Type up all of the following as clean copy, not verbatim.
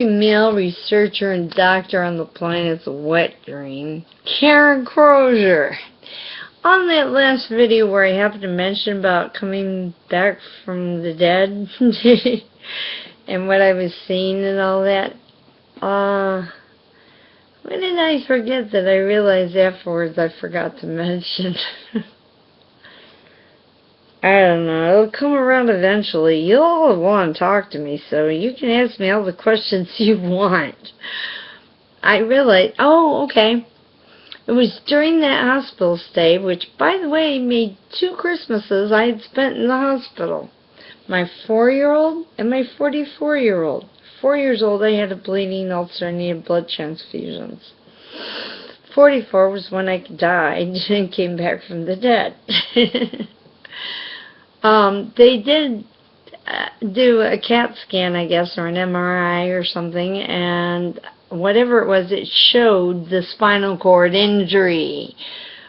Male researcher and doctor on the planet's wet dream, Karen Crozier. On that last video where I happened to mention about coming back from the dead and what I was seeing and all that, when did I forget that I realized afterwards I forgot to mention? I don't know. It'll come around eventually. You'll all want to talk to me, so you can ask me all the questions you want. I realized, okay. It was during that hospital stay, which, by the way, made 2 Christmases I had spent in the hospital. My 4-year-old and my 44-year-old. 4 years old, I had a bleeding ulcer and needed blood transfusions. 44 was when I died and came back from the dead. They did do a CAT scan, I guess, or an MRI or something, and whatever it was, it showed the spinal cord injury.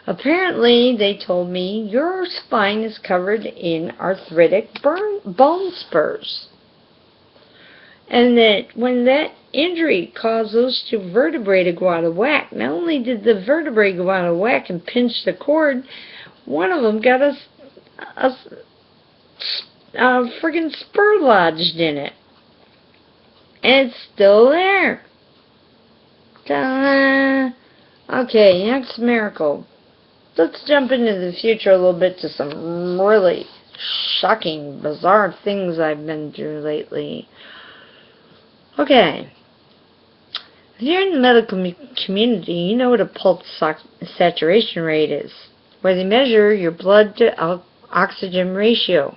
Apparently, they told me, your spine is covered in arthritic bone spurs. And that when that injury caused those 2 vertebrae to go out of whack, not only did the vertebrae go out of whack and pinch the cord, one of them got a friggin' spur lodged in it. And it's still there. Ta-da! Okay, next miracle. Let's jump into the future a little bit to some really shocking, bizarre things I've been through lately. Okay. If you're in the medical community, you know what a pulse saturation rate is, where they measure your blood to oxygen ratio.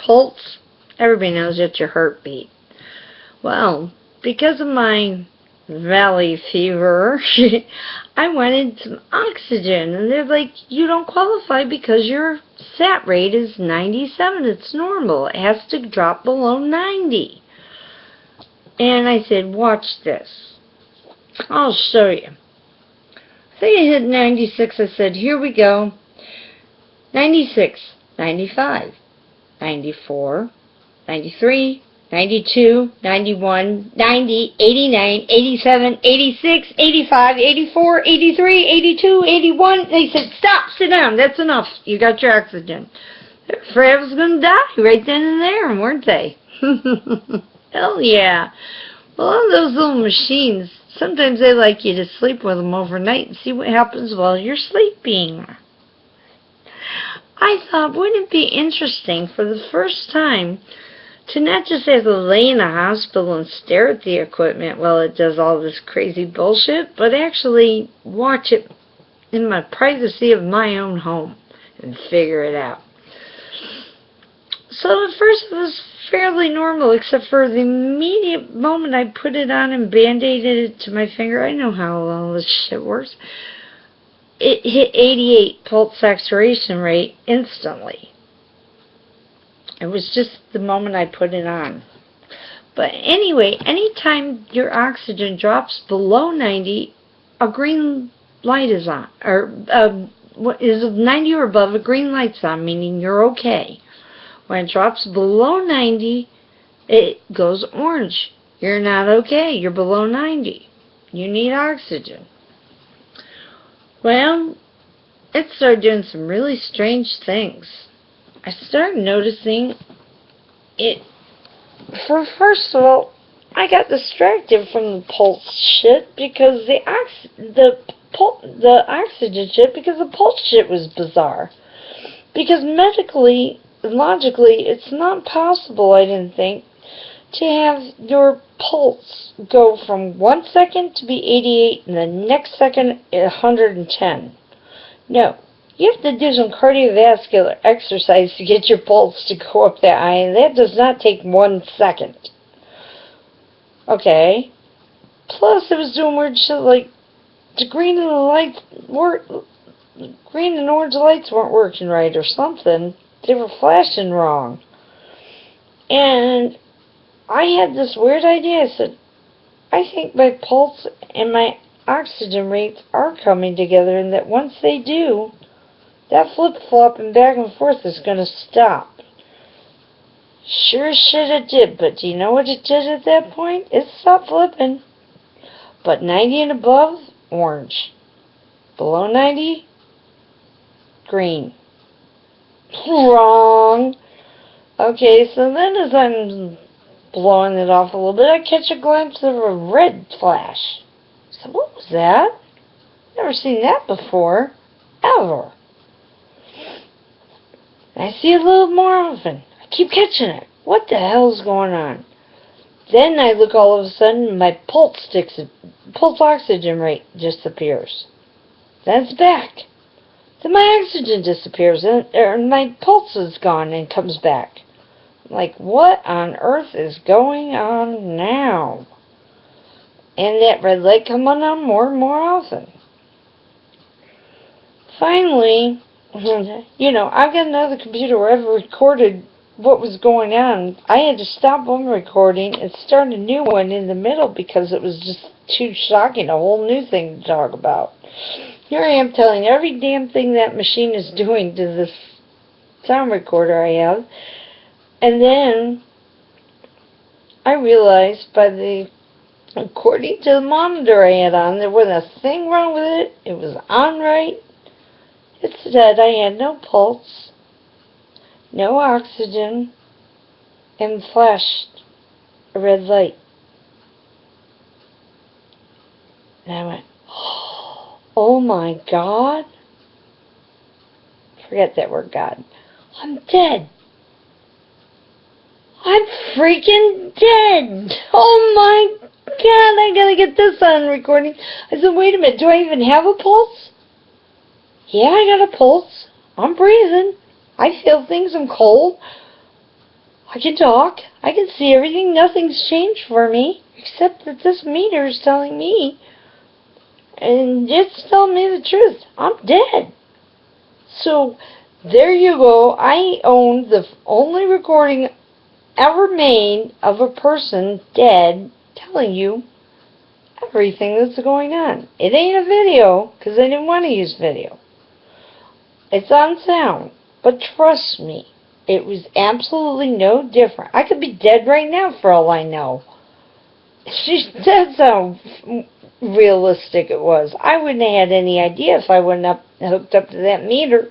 Pulse, everybody knows it's your heartbeat. Well, because of my valley fever, I wanted some oxygen, and they're like, you don't qualify because your sat rate is 97. It's normal. It has to drop below 90. And I said, watch this. I'll show you. I think I hit 96. I said, here we go. 96, 95, 94, 93, 92, 91, 90, 89, 87, 86, 85, 84, 83, 82, 81. They said, stop, sit down, that's enough. You got your oxygen. They were afraid I was going to die right then and there, weren't they? Hell yeah. Well, all those little machines, sometimes they like you to sleep with them overnight and see what happens while you're sleeping. I thought, wouldn't it be interesting for the first time to not just have to lay in a hospital and stare at the equipment while it does all this crazy bullshit, but actually watch it in my privacy of my own home and figure it out. So at first it was fairly normal, except for the immediate moment I put it on and band-aided it to my finger. I know how all this shit works. It hit 88 pulse saturation rate instantly. It was just the moment I put it on. But anyway, anytime your oxygen drops below 90, a green light is on. Or is 90 or above, a green light's on, meaning you're okay. When it drops below 90, it goes orange. You're not okay. You're below 90. You need oxygen. Well, it started doing some really strange things. I started noticing it. First of all, I got distracted from the pulse shit because the oxygen shit, because the pulse shit was bizarre. Because medically, logically, it's not possible, I didn't think, to have your pulse go from 1 second to be 88 and the next second 110. No. You have to do some cardiovascular exercise to get your pulse to go up that high, and that does not take 1 second. Okay. Plus, it was doing weird shit like the green and orange lights weren't working right or something. They were flashing wrong. And I had this weird idea. I said, I think my pulse and my oxygen rates are coming together, and that once they do, that flip-flopping back and forth is going to stop. Sure as shit it did, but do you know what it did at that point? It stopped flipping. But 90 and above, orange. Below 90, green. Wrong. Okay, so then as I'm blowing it off a little bit, I catch a glimpse of a red flash. So what was that? Never seen that before. Ever. And I see it a little more often. I keep catching it. What the hell's going on? Then I look, all of a sudden, my pulse oxygen rate disappears. Then it's back. Then my oxygen disappears, and my pulse is gone and comes back. Like, what on earth is going on now? And that red light coming on more and more often. Finally, I've got another computer where I've recorded what was going on. I had to stop one recording and start a new one in the middle because it was just too shocking, a whole new thing to talk about. Here I am telling every damn thing that machine is doing to this sound recorder I have. And then I realized according to the monitor I had on, there wasn't a thing wrong with it. It was on right. It said I had no pulse, no oxygen, and flashed a red light. And I went, oh my God. Forget that word, God. I'm dead. I'm freaking dead. Oh my God, I gotta get this on recording. I said, wait a minute, do I even have a pulse? Yeah, I got a pulse. I'm breathing. I feel things. I'm cold. I can talk. I can see everything. Nothing's changed for me, except that this meter is telling me, and it's telling me the truth. I'm dead. So, there you go. I own the only recording ever made of a person dead telling you everything that's going on. It ain't a video, because I didn't want to use video. It's on sound, but trust me, it was absolutely no different. I could be dead right now for all I know. That's how realistic it was. I wouldn't have had any idea if I wouldn't have hooked up to that meter.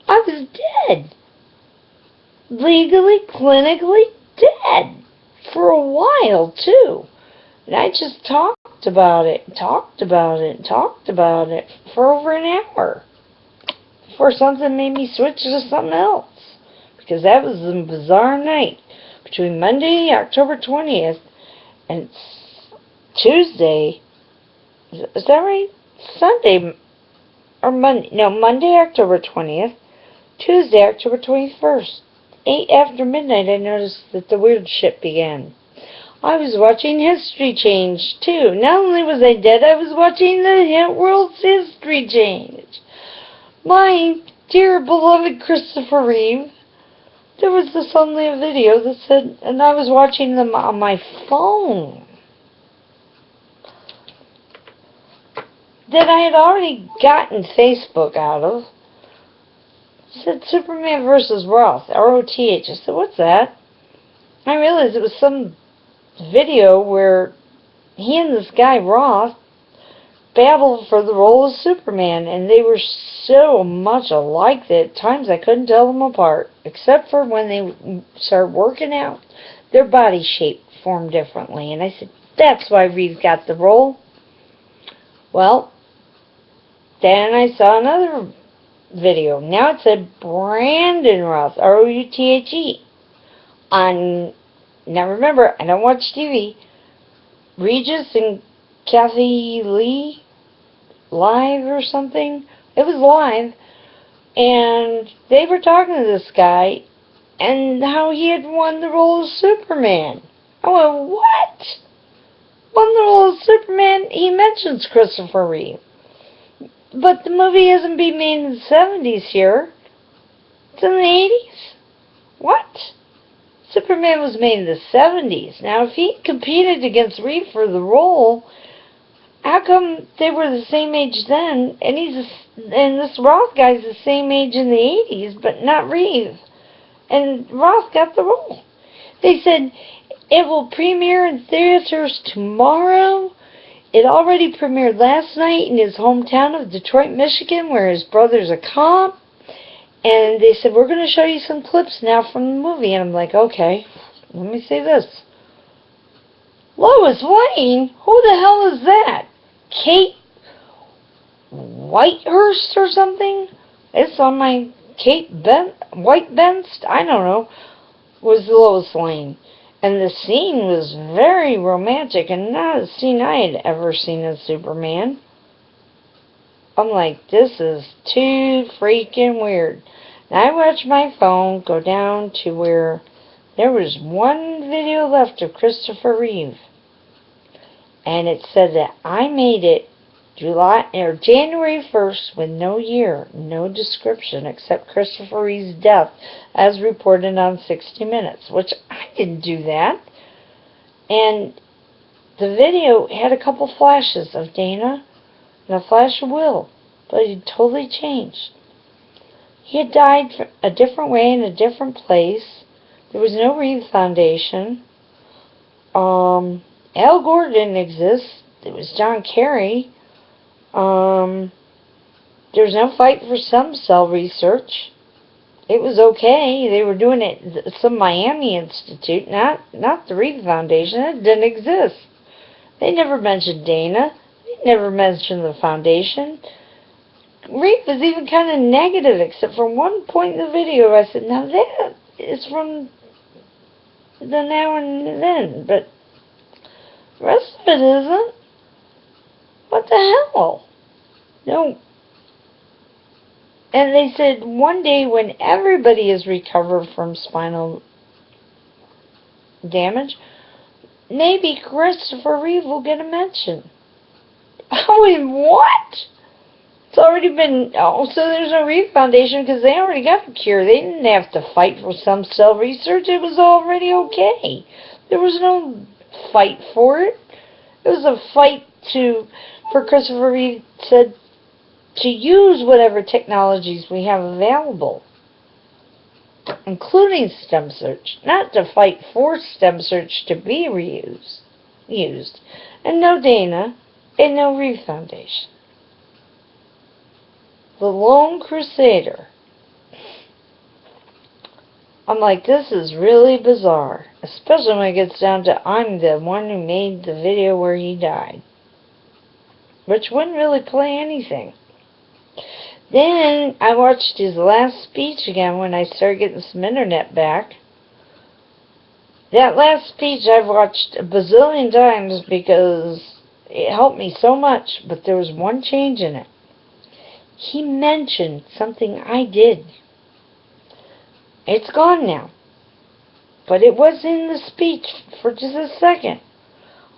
I was dead. Legally, clinically dead. For a while, too. And I just talked about it for over an hour. Before something made me switch to something else. Because that was a bizarre night. Between Monday, October 20th, and Tuesday, is that right? Sunday, or Monday, no, Monday, October 20th, Tuesday, October 21st. 8 after midnight, I noticed that the weird shit began. I was watching history change, too. Not only was I dead, I was watching the world's history change. My dear beloved Christopher Reeve, there was suddenly a video that said, and I was watching them on my phone, that I had already gotten Facebook out of. It said Superman versus Roth, R-O-T-H. I said, what's that? I realized it was some video where he and this guy Roth battled for the role of Superman, and they were so much alike that at times I couldn't tell them apart, except for when they started working out, their body shape formed differently, and I said, that's why Reeve got the role. Well, then I saw another video. Now it said Brandon Roth, R-O-U-T-H-E, on, now remember, I don't watch TV, Regis and Kathy Lee live or something. It was live, and they were talking to this guy and how he had won the role of Superman. I went, what? Won the role of Superman? He mentions Christopher Reeve, but the movie hasn't been made in the 70s here. It's in the 80s. What? Superman was made in the 70s. Now, if he competed against Reeve for the role, how come they were the same age then, and this Roth guy's the same age in the 80s, but not Reeve? And Roth got the role. They said it will premiere in theaters tomorrow. It already premiered last night in his hometown of Detroit, Michigan, where his brother's a cop. And they said, we're going to show you some clips now from the movie. And I'm like, okay, let me see this. Lois Lane? Who the hell is that? Kate Whitehurst or something? It's on my Whitebenst? I don't know. Was Lois Lane. And the scene was very romantic and not a scene I had ever seen in Superman. I'm like, this is too freaking weird. And I watched my phone go down to where there was one video left of Christopher Reeve. And it said that I made it January 1st with no year, no description except Christopher Reeve's death as reported on 60 Minutes, which I didn't do that. And the video had a couple flashes of Dana and a flash of Will, but it totally changed. He had died a different way in a different place. There was no Reeve Foundation. Al Gore didn't exist. It was John Kerry. There was no fight for stem cell research. It was okay. They were doing it at some Miami institute, not the Reeve Foundation. It didn't exist. They never mentioned Dana. They never mentioned the foundation. Reeve was even kind of negative, except for one point in the video. I said, now that is from the now and then, but the rest of it isn't. What the hell? No. And they said one day when everybody is recovered from spinal damage, maybe Christopher Reeve will get a mention. Oh, and what? It's already been... Oh, so there's no Reeve Foundation because they already got a cure. They didn't have to fight for stem cell research. It was already okay. There was no fight for it. It was a fight for Christopher Reeve said to use whatever technologies we have available, including stem search, not to fight for stem search to be used. And no Dana, and no Reeve Foundation. The Lone Crusader. I'm like, this is really bizarre, especially when it gets down to I'm the one who made the video where he died, which wouldn't really play anything. Then I watched his last speech again when I started getting some internet back. That last speech I've watched a bazillion times because it helped me so much, but there was one change in it. He mentioned something I did. It's gone now. But it was in the speech for just a second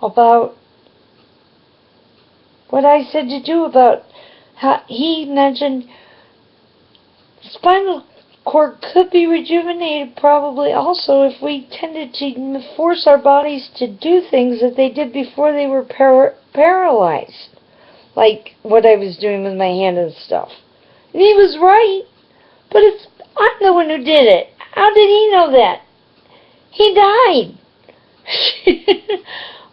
about what I said to do about how he mentioned spinal cord could be rejuvenated probably also if we tended to force our bodies to do things that they did before they were paralyzed. Like what I was doing with my hand and stuff. And he was right. But I'm the one who did it. How did he know that? He died.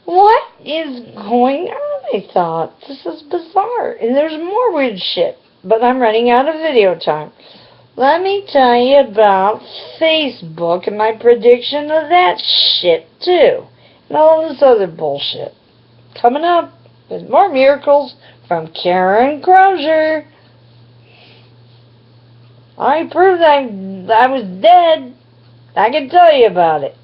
What is going on? I thought. This is bizarre. And there's more weird shit. But I'm running out of video time. Let me tell you about Facebook and my prediction of that shit, too. And all this other bullshit. Coming up with more miracles from Karen Crozier. I proved I was dead. I can tell you about it.